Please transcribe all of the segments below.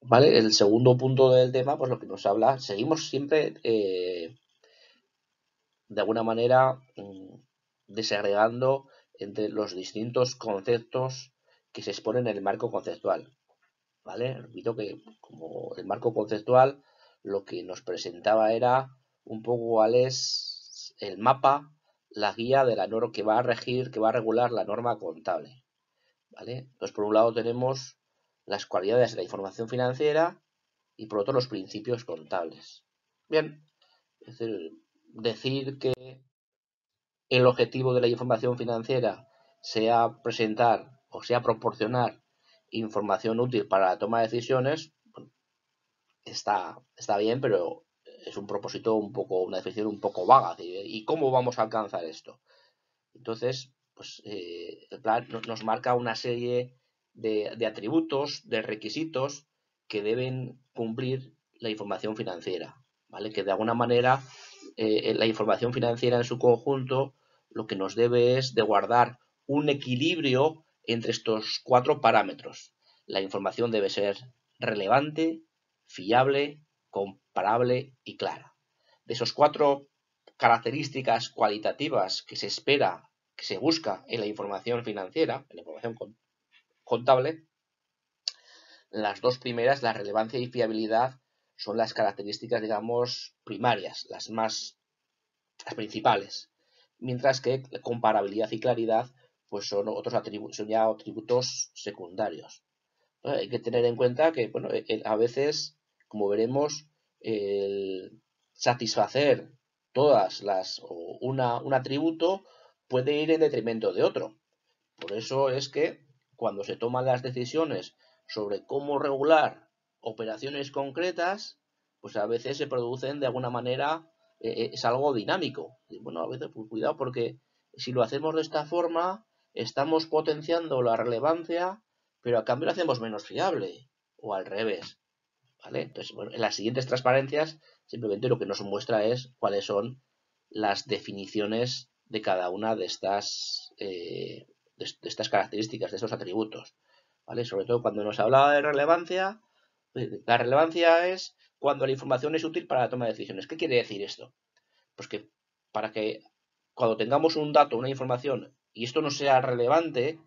¿vale? El segundo punto del tema, pues lo que nos habla, seguimos siempre de alguna manera desagregando entre los distintos conceptos que se exponen en el marco conceptual, ¿vale? Repito que como el marco conceptual lo que nos presentaba era un poco cuál es el mapa, la guía de la norma que va a regir, que va a regular la norma contable, ¿vale? Entonces, por un lado tenemos las cualidades de la información financiera y por otro los principios contables. Bien, es decir que el objetivo de la información financiera sea presentar o sea proporcionar información útil para la toma de decisiones, está bien, pero es un propósito un poco, una definición un poco vaga. ¿Y cómo vamos a alcanzar esto? Entonces, pues el plan nos marca una serie de atributos, de requisitos que deben cumplir la información financiera, ¿vale? Que de alguna manera la información financiera en su conjunto lo que nos debe es de guardar un equilibrio entre estos cuatro parámetros. La información debe ser relevante, fiable, comparable y clara. De esos cuatro características cualitativas que se espera, que se busca en la información financiera, en la información contable, las dos primeras, la relevancia y fiabilidad, son las características, digamos, primarias, las principales, mientras que comparabilidad y claridad pues son otros atributos, son ya atributos secundarios. Hay que tener en cuenta que, bueno, a veces, como veremos, el satisfacer todas las, o un atributo puede ir en detrimento de otro. Por eso es que cuando se toman las decisiones sobre cómo regular operaciones concretas, pues a veces se producen de alguna manera, es algo dinámico. Y bueno, a veces pues, cuidado porque si lo hacemos de esta forma, estamos potenciando la relevancia, pero a cambio lo hacemos menos fiable, o al revés, ¿vale? Entonces, bueno, en las siguientes transparencias, simplemente lo que nos muestra es cuáles son las definiciones de cada una de estas características, de estos atributos, ¿vale? Sobre todo cuando nos hablaba de relevancia, la relevancia es cuando la información es útil para la toma de decisiones. ¿Qué quiere decir esto? Pues que para que cuando tengamos un dato, una información, y esto no sea relevante,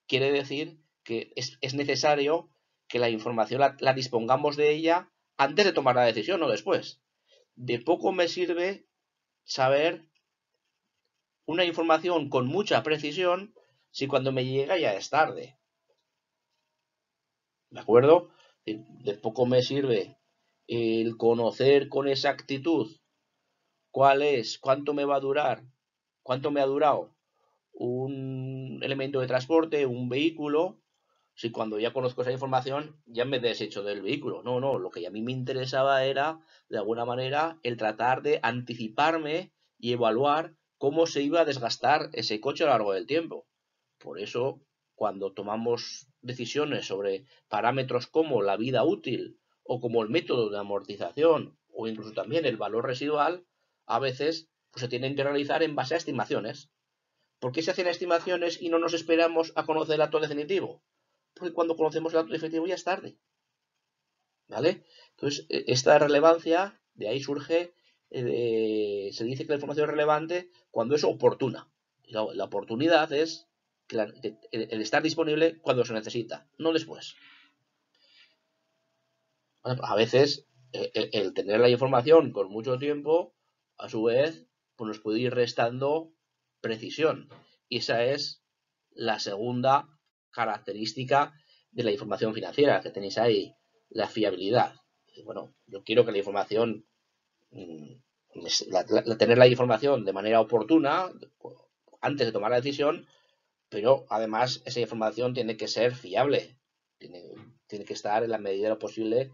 quiere decir que es necesario que la información la dispongamos de ella antes de tomar la decisión o después. De poco me sirve saber una información con mucha precisión si cuando me llega ya es tarde. ¿De acuerdo? De poco me sirve el conocer con exactitud cuál es, cuánto me va a durar, cuánto me ha durado un elemento de transporte, un vehículo, si cuando ya conozco esa información ya me he deshecho del vehículo. No, no, lo que a mí me interesaba era, de alguna manera, el tratar de anticiparme y evaluar cómo se iba a desgastar ese coche a lo largo del tiempo. Por eso, cuando tomamos decisiones sobre parámetros como la vida útil o como el método de amortización o incluso también el valor residual, a veces pues, se tienen que realizar en base a estimaciones. ¿Por qué se hacen estimaciones y no nos esperamos a conocer el dato definitivo? Porque cuando conocemos el dato definitivo ya es tarde, ¿vale? Entonces, esta relevancia, de ahí surge, se dice que la información es relevante cuando es oportuna. La oportunidad es que el estar disponible cuando se necesita, no después. Bueno, a veces, el tener la información con mucho tiempo, a su vez, pues nos puede ir restando precisión. Y esa es la segunda característica de la información financiera que tenéis ahí, la fiabilidad. Bueno, yo quiero que la información, tener la información de manera oportuna, antes de tomar la decisión, pero además esa información tiene que ser fiable, tiene, tiene que estar en la medida de lo posible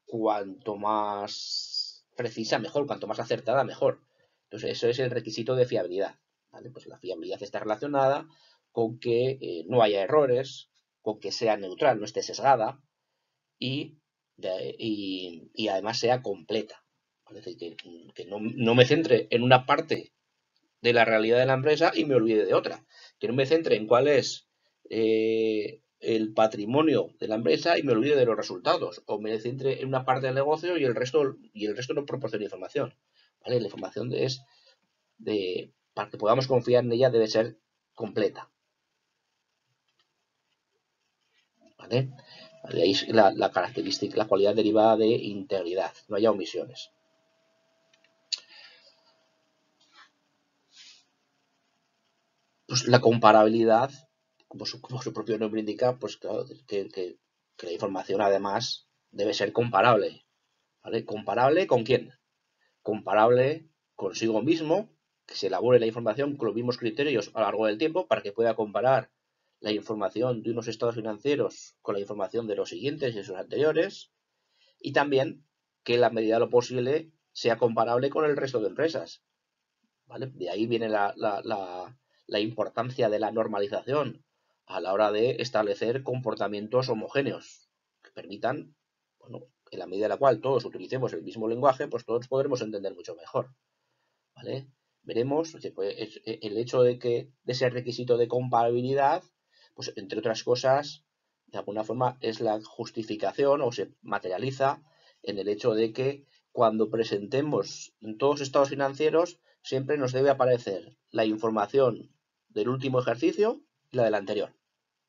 cuanto más precisa mejor, cuanto más acertada mejor. Entonces eso es el requisito de fiabilidad, ¿vale? Pues la fiabilidad está relacionada con que no haya errores, con que sea neutral, no esté sesgada y, y además sea completa. Es decir, que no me centre en una parte de la realidad de la empresa y me olvide de otra. Que no me centre en cuál es el patrimonio de la empresa y me olvide de los resultados, o me centre en una parte del negocio y el resto no proporciona información. ¿Vale? La información para que podamos confiar en ella debe ser completa. ¿Vale? De ahí la característica, la cualidad derivada de integridad, no haya omisiones. Pues la comparabilidad, como su propio nombre indica, pues claro, que la información además debe ser comparable. ¿Vale? ¿Comparable con quién? Comparable consigo mismo, que se elabore la información con los mismos criterios a lo largo del tiempo para que pueda comparar la información de unos estados financieros con la información de los siguientes y de sus anteriores, y también que en la medida de lo posible sea comparable con el resto de empresas. ¿Vale? De ahí viene la importancia de la normalización a la hora de establecer comportamientos homogéneos que permitan, bueno, en la medida en la cual todos utilicemos el mismo lenguaje, pues todos podremos entender mucho mejor. ¿Vale? Veremos el hecho de ese requisito de comparabilidad, pues entre otras cosas, de alguna forma es la justificación o se materializa en el hecho de que cuando presentemos en todos los estados financieros siempre nos debe aparecer la información del último ejercicio y la del anterior,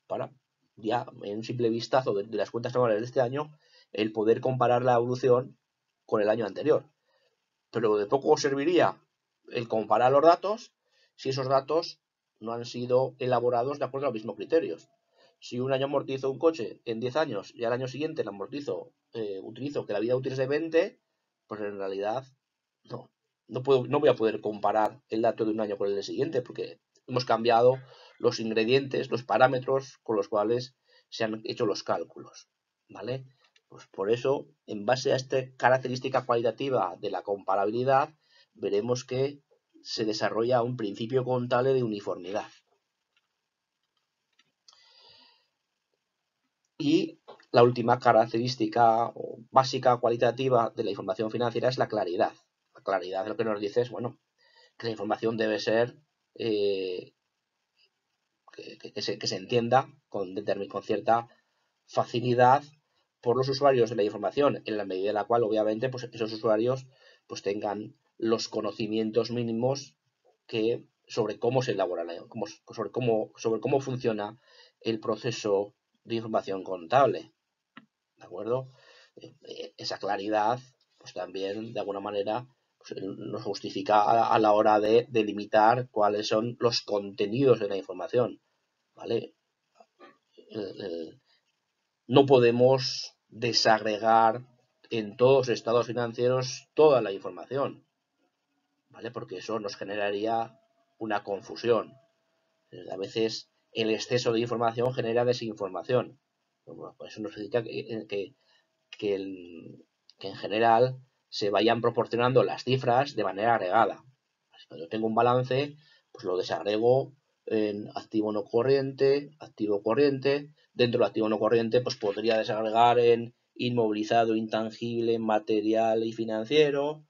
para ya en un simple vistazo de las cuentas anuales de este año el poder comparar la evolución con el año anterior. Pero de poco serviría el comparar los datos si esos datos no han sido elaborados de acuerdo a los mismos criterios. Si un año amortizo un coche en 10 años y al año siguiente lo utilizo que la vida útil es de 20, pues en realidad no voy a poder comparar el dato de un año con el del siguiente porque hemos cambiado los ingredientes, los parámetros con los cuales se han hecho los cálculos. ¿Vale? Pues por eso, en base a esta característica cualitativa de la comparabilidad, veremos que se desarrolla un principio contable de uniformidad. Y la última característica básica cualitativa de la información financiera es la claridad. La claridad lo que nos dice es, bueno, que la información debe ser que se entienda con cierta facilidad por los usuarios de la información, en la medida en la cual obviamente pues esos usuarios pues tengan los conocimientos mínimos sobre cómo se elabora sobre cómo funciona el proceso de información contable. ¿De acuerdo? Esa claridad pues también de alguna manera pues, nos justifica a la hora de delimitar cuáles son los contenidos de la información. ¿Vale? No podemos desagregar en todos los estados financieros toda la información, ¿vale? Porque eso nos generaría una confusión. A veces el exceso de información genera desinformación. Bueno, pues eso nos significa que en general se vayan proporcionando las cifras de manera agregada. Cuando tengo un balance, pues lo desagrego en activo no corriente, activo corriente. Dentro del activo no corriente, pues podría desagregar en inmovilizado, intangible, material y financiero,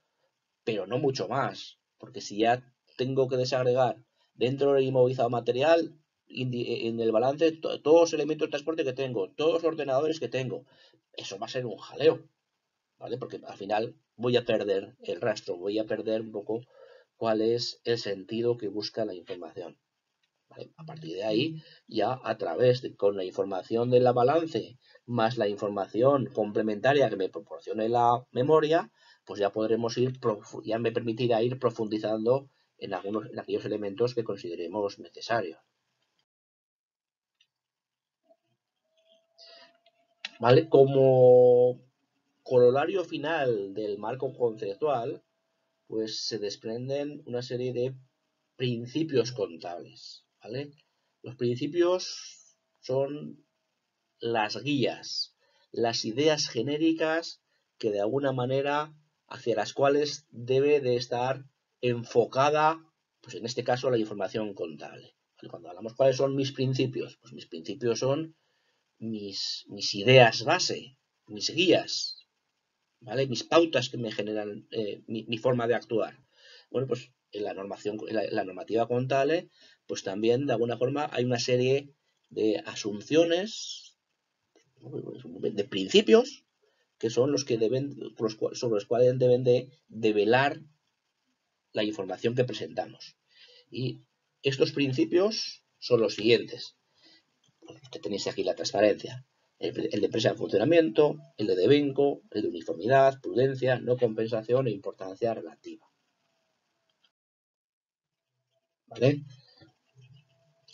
pero no mucho más, porque si ya tengo que desagregar dentro del inmovilizado material, en el balance, todos los elementos de transporte que tengo, todos los ordenadores que tengo, eso va a ser un jaleo, ¿vale? Porque al final voy a perder el rastro, voy a perder un poco cuál es el sentido que busca la información. ¿Vale? A partir de ahí, ya a través con la información de la balance más la información complementaria que me proporcione la memoria, pues ya ya me permitirá ir profundizando en aquellos elementos que consideremos necesarios. ¿Vale? Como corolario final del marco conceptual, pues se desprenden una serie de principios contables, ¿vale? Los principios son las guías, las ideas genéricas que de alguna manera hacia las cuales debe de estar enfocada, pues en este caso la información contable. Cuando hablamos cuáles son mis principios, pues mis principios son mis ideas base, mis guías, ¿vale? Mis pautas que me generan mi forma de actuar. Bueno, pues en la normativa contable, pues también de alguna forma hay una serie de asunciones, de principios, que son los que sobre los cuales deben de velar la información que presentamos. Y estos principios son los siguientes. Usted tenéis aquí la transparencia. El de empresa en funcionamiento, el de devengo, el de uniformidad, prudencia, no compensación e importancia relativa. ¿Vale?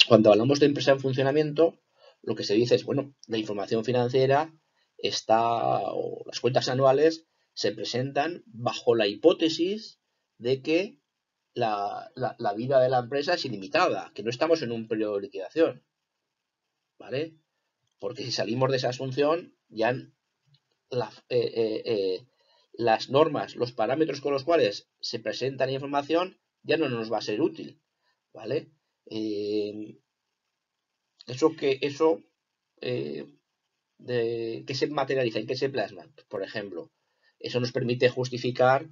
Cuando hablamos de empresa en funcionamiento, lo que se dice es, bueno, la información financiera o las cuentas anuales se presentan bajo la hipótesis de que la vida de la empresa es ilimitada, que no estamos en un periodo de liquidación, ¿vale? Porque si salimos de esa asunción, ya las normas, los parámetros con los cuales se presenta la información ya no nos va a ser útil, ¿vale? ¿Qué se materializa? ¿En qué se plasma? Por ejemplo, eso nos permite justificar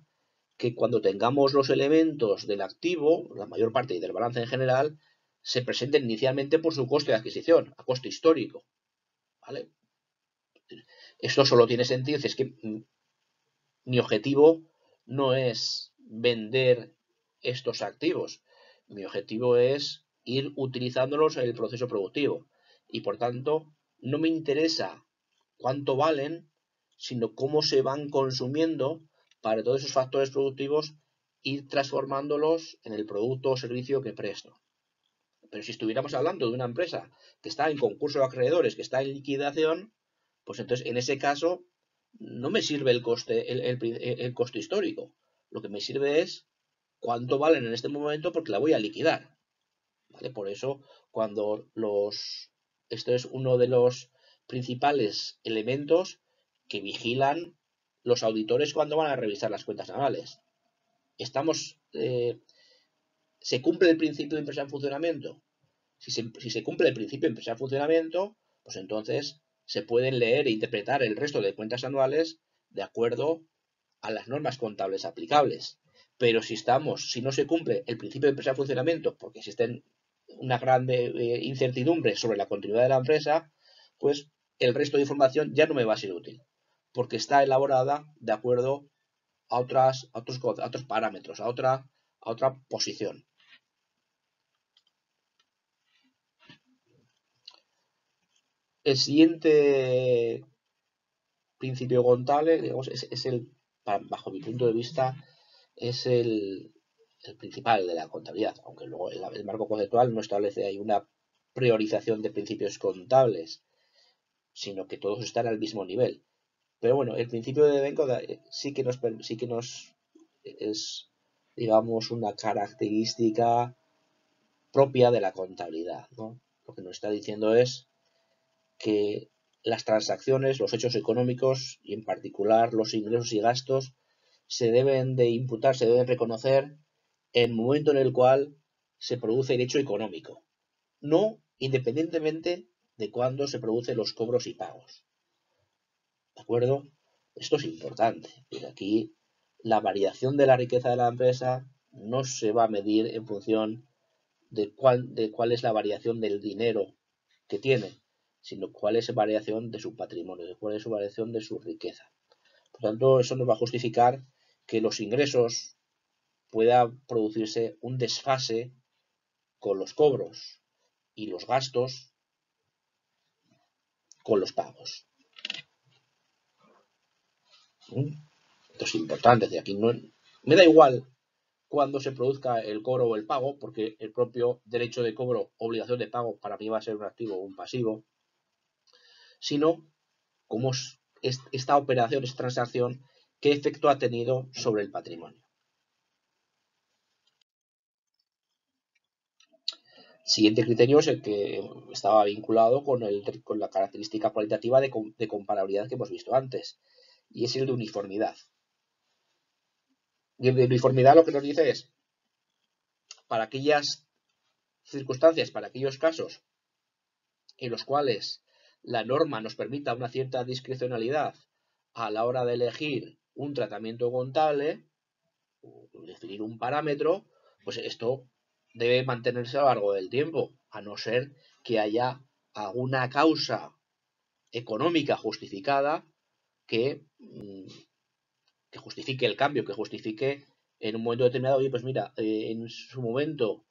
que cuando tengamos los elementos del activo, la mayor parte y del balance en general, se presenten inicialmente por su coste de adquisición, a coste histórico, ¿vale? Esto solo tiene sentido si es que mi objetivo no es vender estos activos. Mi objetivo es ir utilizándolos en el proceso productivo. Y por tanto, no me interesa cuánto valen, sino cómo se van consumiendo para todos esos factores productivos ir transformándolos en el producto o servicio que presto. Pero si estuviéramos hablando de una empresa que está en concurso de acreedores, que está en liquidación, pues entonces en ese caso no me sirve el coste histórico. Lo que me sirve es cuánto valen en este momento porque la voy a liquidar. ¿Vale? Por eso, esto es uno de los principales elementos que vigilan los auditores cuando van a revisar las cuentas anuales. ¿Se cumple el principio de empresa en funcionamiento? Si se cumple el principio de empresa en funcionamiento, pues entonces se pueden leer e interpretar el resto de cuentas anuales de acuerdo a las normas contables aplicables. Pero si no se cumple el principio de empresa en funcionamiento, porque existen una gran incertidumbre sobre la continuidad de la empresa, pues el resto de información ya no me va a ser útil, porque está elaborada de acuerdo a otros parámetros, a otra posición. El siguiente principio contable, digamos, bajo mi punto de vista, es el principal de la contabilidad, aunque luego el marco conceptual no establece ahí una priorización de principios contables, sino que todos están al mismo nivel. Pero bueno, el principio de devengo sí que nos es, digamos, una característica propia de la contabilidad, ¿no? Lo que nos está diciendo es que las transacciones, los hechos económicos y en particular los ingresos y gastos se deben de imputar, se deben reconocer en el momento en el cual se produce el hecho económico, no independientemente de cuándo se producen los cobros y pagos. ¿De acuerdo? Esto es importante. Y aquí la variación de la riqueza de la empresa no se va a medir en función de cuál es la variación del dinero que tiene, sino cuál es la variación de su patrimonio, de cuál es la variación de su riqueza. Por tanto, eso nos va a justificar que los ingresos pueda producirse un desfase con los cobros y los gastos con los pagos. Esto es importante, es decir, aquí no me da igual cuando se produzca el cobro o el pago, porque el propio derecho de cobro, obligación de pago, para mí va a ser un activo o un pasivo, sino cómo esta operación, esta transacción, qué efecto ha tenido sobre el patrimonio. Siguiente criterio es el que estaba vinculado con la característica cualitativa de comparabilidad que hemos visto antes, y es el de uniformidad. Y el de uniformidad lo que nos dice es, para aquellas circunstancias, para aquellos casos en los cuales la norma nos permita una cierta discrecionalidad a la hora de elegir un tratamiento contable, o definir un parámetro, pues esto debe mantenerse a lo largo del tiempo, a no ser que haya alguna causa económica justificada que justifique el cambio, que justifique en un momento determinado, oye, pues mira, en su momento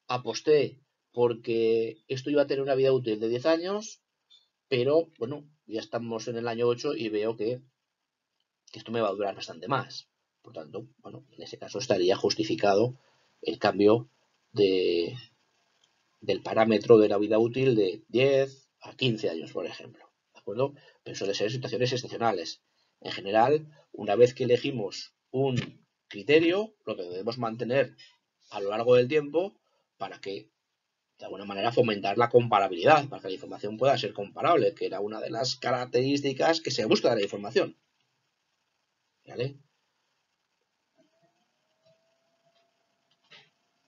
aposté porque esto iba a tener una vida útil de 10 años, pero bueno, ya estamos en el año 8 y veo que esto me va a durar bastante más. Por tanto, bueno, en ese caso estaría justificado el cambio del parámetro de la vida útil de 10 a 15 años, por ejemplo. ¿De acuerdo? Pero suele ser situaciones excepcionales. En general, una vez que elegimos un criterio, lo que debemos mantener a lo largo del tiempo para que, de alguna manera, fomentar la comparabilidad, para que la información pueda ser comparable, que era una de las características que se busca de la información. ¿Vale?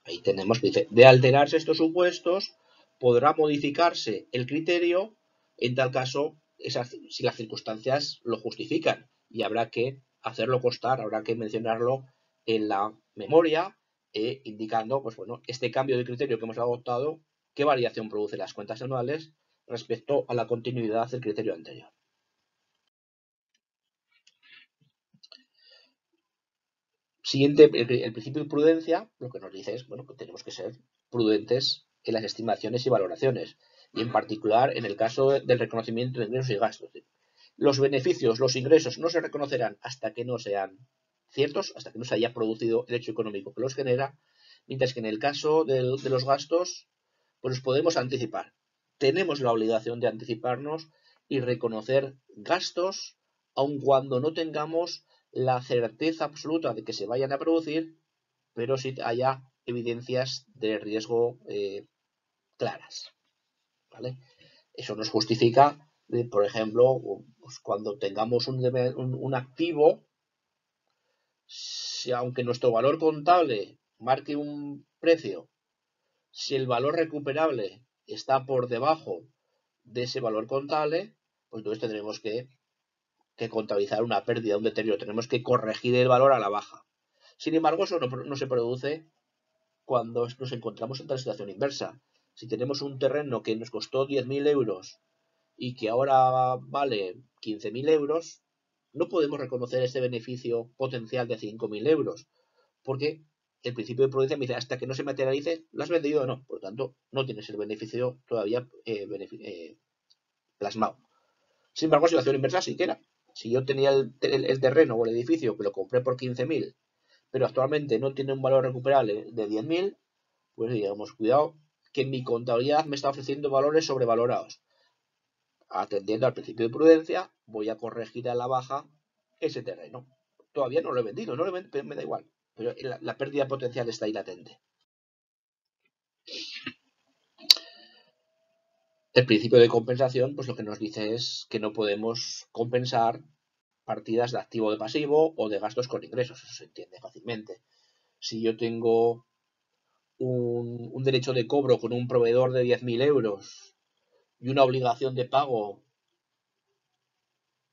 Ahí tenemos que dice, de alterarse estos supuestos, podrá modificarse el criterio en tal caso si las circunstancias lo justifican y habrá que hacerlo constar, habrá que mencionarlo en la memoria indicando, pues bueno, este cambio de criterio que hemos adoptado, qué variación produce las cuentas anuales respecto a la continuidad del criterio anterior. Siguiente, el principio de prudencia, lo que nos dice es, bueno, que tenemos que ser prudentes en las estimaciones y valoraciones, y en particular en el caso del reconocimiento de ingresos y gastos. Los beneficios, los ingresos no se reconocerán hasta que no sean ciertos, hasta que no se haya producido el hecho económico que los genera, mientras que en el caso de los gastos, pues los podemos anticipar. Tenemos la obligación de anticiparnos y reconocer gastos, aun cuando no tengamos la certeza absoluta de que se vayan a producir, pero sí haya evidencias de riesgo claras. ¿Vale? Eso nos justifica, por ejemplo, pues cuando tengamos un activo, si aunque nuestro valor contable marque un precio, si el valor recuperable está por debajo de ese valor contable, pues entonces tendremos que contabilizar una pérdida, un deterioro. Tenemos que corregir el valor a la baja. Sin embargo, eso no se produce cuando nos encontramos en la situación inversa. Si tenemos un terreno que nos costó 10.000 euros y que ahora vale 15.000 euros, no podemos reconocer ese beneficio potencial de 5.000 euros, porque el principio de prudencia me dice hasta que no se materialice, ¿lo has vendido o no? Por lo tanto, no tienes el beneficio todavía plasmado. Sin embargo, situación inversa sí que era. Si yo tenía el terreno o el edificio que lo compré por 15.000, pero actualmente no tiene un valor recuperable de 10.000, pues digamos, cuidado, que mi contabilidad me está ofreciendo valores sobrevalorados. Atendiendo al principio de prudencia, voy a corregir a la baja ese terreno. Todavía no lo he vendido, no lo he vendido, me da igual, pero la pérdida potencial está ahí latente. El principio de compensación, pues lo que nos dice es que no podemos compensar partidas de activo de pasivo o de gastos con ingresos, eso se entiende fácilmente. Si yo tengo un derecho de cobro con un proveedor de 10.000 euros y una obligación de pago,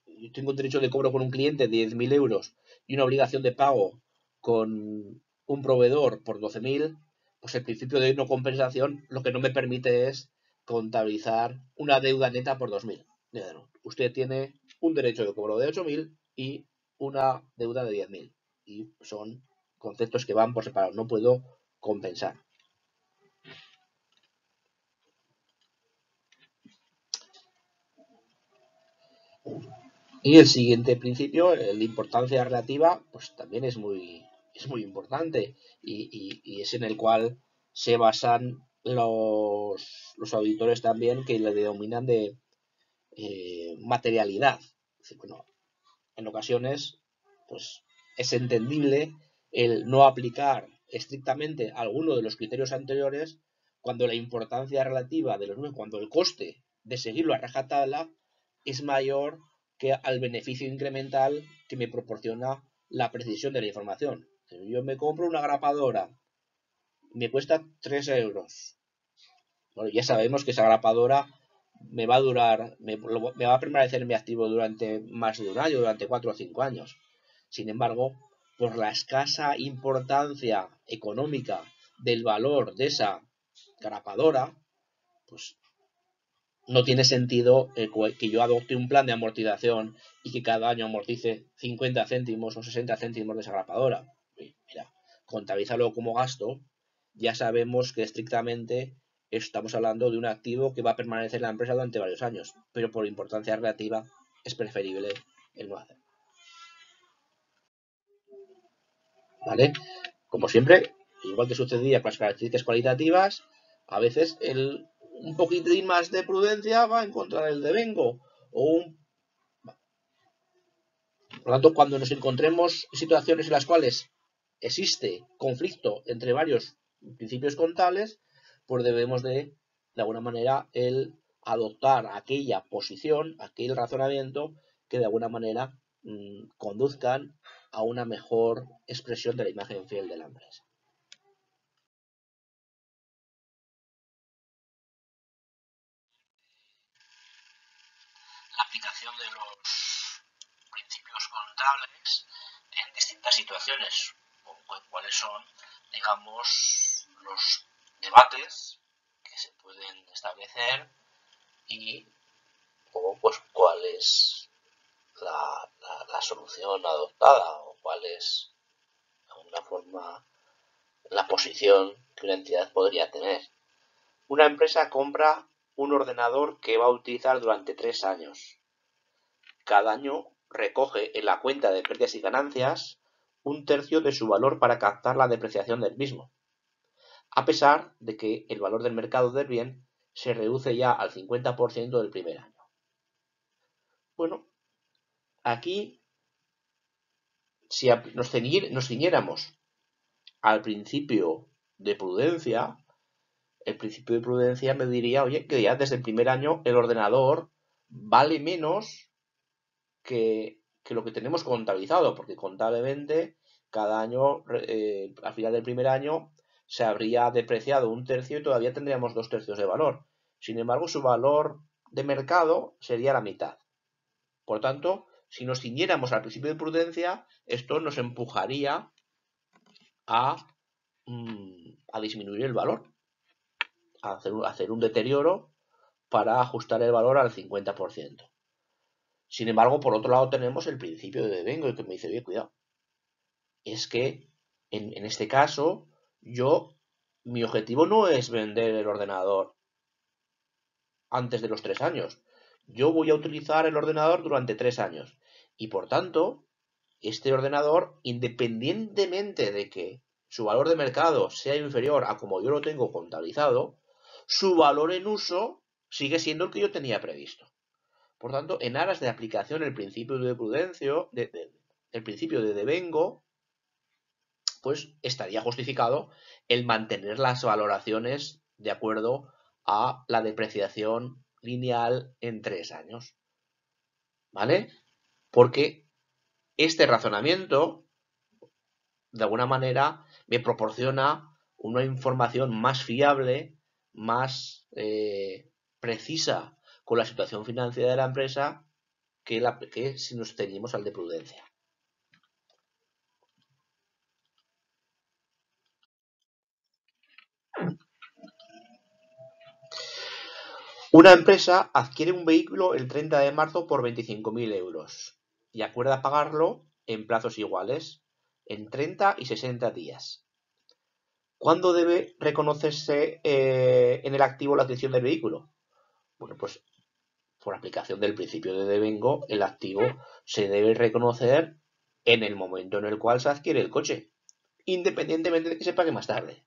yo tengo un derecho de cobro con un cliente de 10.000 euros y una obligación de pago con un proveedor por 12.000, pues el principio de no compensación lo que no me permite es contabilizar una deuda neta por 2.000. Usted tiene un derecho de cobro de 8.000 y una deuda de 10.000. Y son conceptos que van por separado. No puedo compensar. Y el siguiente principio, la importancia relativa, pues también es muy importante y es en el cual se basan los auditores también, que le denominan de materialidad. Es decir, bueno, en ocasiones pues es entendible el no aplicar estrictamente alguno de los criterios anteriores cuando la importancia relativa de los mismos, cuando el coste de seguirlo a rajatabla es mayor que al beneficio incremental que me proporciona la precisión de la información. Yo me compro una grapadora, me cuesta 3 euros. Bueno, ya sabemos que esa grapadora me va a durar, me va a permanecer en mi activo durante más de un año, durante 4 o 5 años. Sin embargo, por la escasa importancia económica del valor de esa grapadora, pues no tiene sentido que yo adopte un plan de amortización y que cada año amortice 50 céntimos o 60 céntimos de esa grapadora. Mira, contabilízalo como gasto, ya sabemos que estrictamente estamos hablando de un activo que va a permanecer en la empresa durante varios años, pero por importancia relativa es preferible el no hacerlo. ¿Vale? Como siempre, igual que sucedía con las características cualitativas, a veces un poquitín más de prudencia va a encontrar el devengo. Por lo tanto, cuando nos encontremos situaciones en las cuales existe conflicto entre varios principios contables, pues debemos de alguna manera, adoptar aquella posición, aquel razonamiento que de alguna manera conduzcan a una mejor expresión de la imagen fiel de la empresa. La aplicación de los principios contables en distintas situaciones, o cuáles son, digamos, los debates que se pueden establecer y pues cuál es la solución adoptada o cuál es de alguna forma la posición que una entidad podría tener. Una empresa compra un ordenador que va a utilizar durante 3 años. Cada año recoge en la cuenta de pérdidas y ganancias un tercio de su valor para captar la depreciación del mismo, a pesar de que el valor del mercado del bien se reduce ya al 50% del primer año. Bueno, aquí, si nos ciñéramos al principio de prudencia, el principio de prudencia me diría, oye, que ya desde el primer año el ordenador vale menos que lo que tenemos contabilizado, porque contablemente cada año, al final del primer año, se habría depreciado un tercio y todavía tendríamos 2/3 de valor. Sin embargo, su valor de mercado sería la mitad. Por tanto, si nos ciñéramos al principio de prudencia, esto nos empujaría a disminuir el valor, a hacer un deterioro para ajustar el valor al 50%. Sin embargo, por otro lado tenemos el principio de devengo, que me dice, oye, cuidado, es que en este caso mi objetivo no es vender el ordenador antes de los 3 años. Yo voy a utilizar el ordenador durante 3 años y por tanto este ordenador, independientemente de que su valor de mercado sea inferior a como yo lo tengo contabilizado, su valor en uso sigue siendo el que yo tenía previsto. Por tanto, en aras de aplicación del principio de prudencia, el principio de devengo, pues estaría justificado el mantener las valoraciones de acuerdo a la depreciación lineal en 3 años. ¿Vale? Porque este razonamiento, de alguna manera, me proporciona una información más fiable, más precisa con la situación financiera de la empresa que si nos ceñimos al de prudencia. Una empresa adquiere un vehículo el 30 de marzo por 25.000 euros y acuerda pagarlo en plazos iguales, en 30 y 60 días. ¿Cuándo debe reconocerse en el activo la adquisición del vehículo? Bueno, pues por aplicación del principio de devengo, el activo se debe reconocer en el momento en el cual se adquiere el coche, independientemente de que se pague más tarde.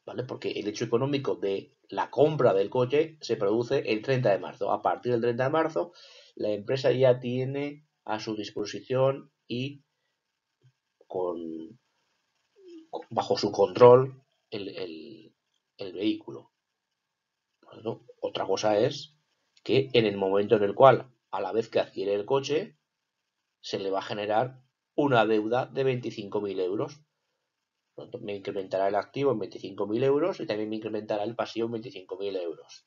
¿Vale? Porque el hecho económico de la compra del coche se produce el 30 de marzo. A partir del 30 de marzo, la empresa ya tiene a su disposición y bajo su control el vehículo. Bueno, otra cosa es que en el momento en el cual, a la vez que adquiere el coche, se le va a generar una deuda de 25.000 euros. Me incrementará el activo en 25.000 euros y también me incrementará el pasivo en 25.000 euros.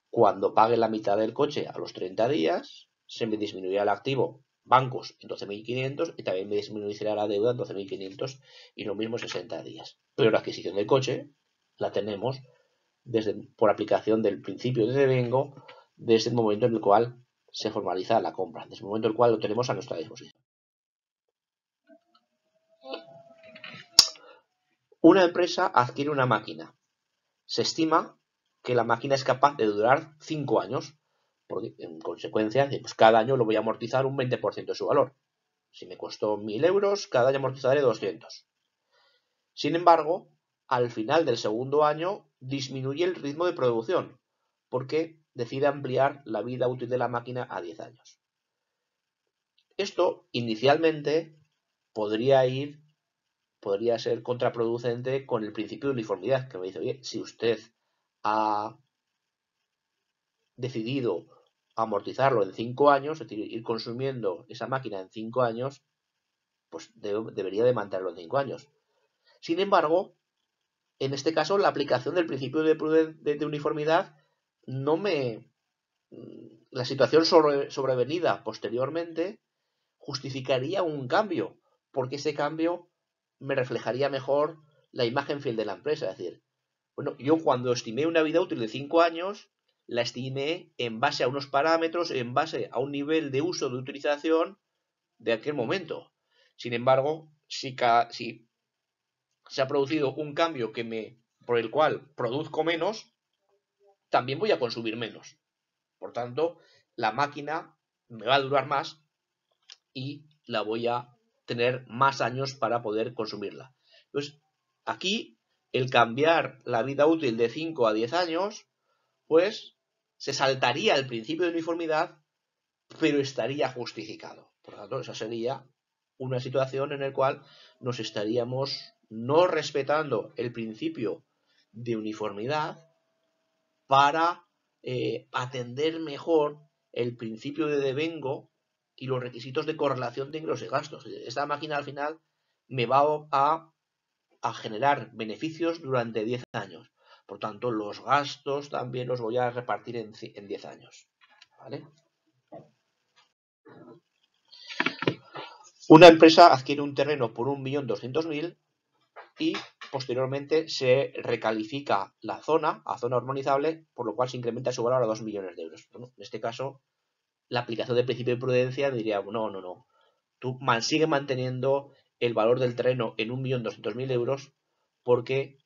Cuando pague la mitad del coche a los 30 días, se me disminuirá el activo bancos en 12.500 y también me disminuirá la deuda en 12.500 y lo mismo 60 días. Pero la adquisición del coche la tenemos por aplicación del principio de devengo desde el momento en el cual se formaliza la compra, desde el momento en el cual lo tenemos a nuestra disposición. Una empresa adquiere una máquina. Se estima que la máquina es capaz de durar 5 años. Porque, en consecuencia, pues cada año lo voy a amortizar un 20% de su valor. Si me costó 1.000 euros, cada año amortizaré 200. Sin embargo, al final del segundo año disminuye el ritmo de producción, porque decide ampliar la vida útil de la máquina a 10 años. Esto, inicialmente, podría ser contraproducente con el principio de uniformidad, que me dice, oye, si usted ha decidido amortizarlo en 5 años, es decir, ir consumiendo esa máquina en 5 años, pues debería de mantenerlo en 5 años. Sin embargo, en este caso, la aplicación del principio de uniformidad no me... La situación sobrevenida posteriormente justificaría un cambio, porque ese cambio me reflejaría mejor la imagen fiel de la empresa. Es decir, bueno, yo cuando estimé una vida útil de 5 años, la estimé en base a unos parámetros, en base a un nivel de uso de utilización de aquel momento. Sin embargo, si se ha producido un cambio por el cual produzco menos, también voy a consumir menos. Por tanto, la máquina me va a durar más y la voy a tener más años para poder consumirla. Entonces, aquí el cambiar la vida útil de 5 a 10 años, pues se saltaría el principio de uniformidad, pero estaría justificado. Por lo tanto, esa sería una situación en la cual nos estaríamos no respetando el principio de uniformidad para atender mejor el principio de devengo y los requisitos de correlación de ingresos y gastos. Esta máquina al final me va a generar beneficios durante 10 años. Por tanto, los gastos también los voy a repartir en 10 años. ¿Vale? Una empresa adquiere un terreno por 1.200.000 y posteriormente se recalifica la zona a zona urbanizable, por lo cual se incrementa su valor a 2 millones de euros. Bueno, en este caso, la aplicación del principio de prudencia diría, no. Tú sigue manteniendo el valor del terreno en 1.200.000 euros porque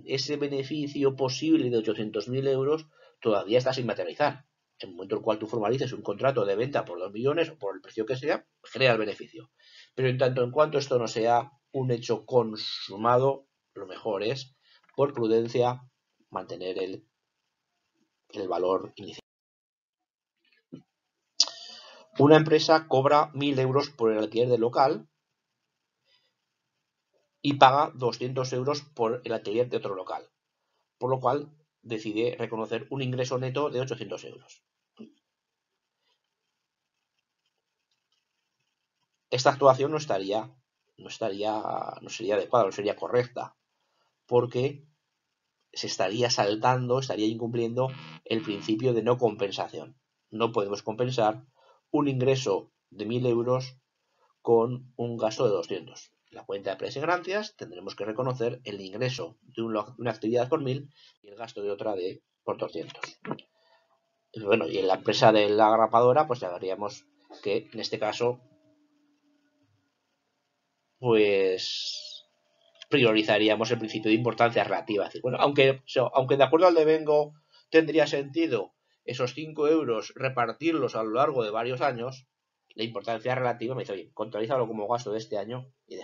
ese beneficio posible de 800.000 euros todavía está sin materializar. En el momento en el cual tú formalices un contrato de venta por 2 millones o por el precio que sea, crea el beneficio. Pero en tanto en cuanto esto no sea un hecho consumado, lo mejor es, por prudencia, mantener el valor inicial. Una empresa cobra 1.000 euros por el alquiler del local y paga 200 euros por el alquiler de otro local, por lo cual decide reconocer un ingreso neto de 800 euros. Esta actuación no sería adecuada, no sería correcta, porque se estaría saltando, estaría incumpliendo el principio de no compensación. No podemos compensar un ingreso de 1.000 euros con un gasto de 200. En la cuenta de precios y ganancias tendremos que reconocer el ingreso de una actividad por 1.000 y el gasto de otra por 200. Y bueno, y en la empresa de la grapadora, pues ya veríamos que en este caso, pues priorizaríamos el principio de importancia relativa. Es decir, bueno, aunque de acuerdo al devengo tendría sentido esos 5 euros repartirlos a lo largo de varios años, la importancia relativa me dice, oye, contabilizarlo como gasto de este año y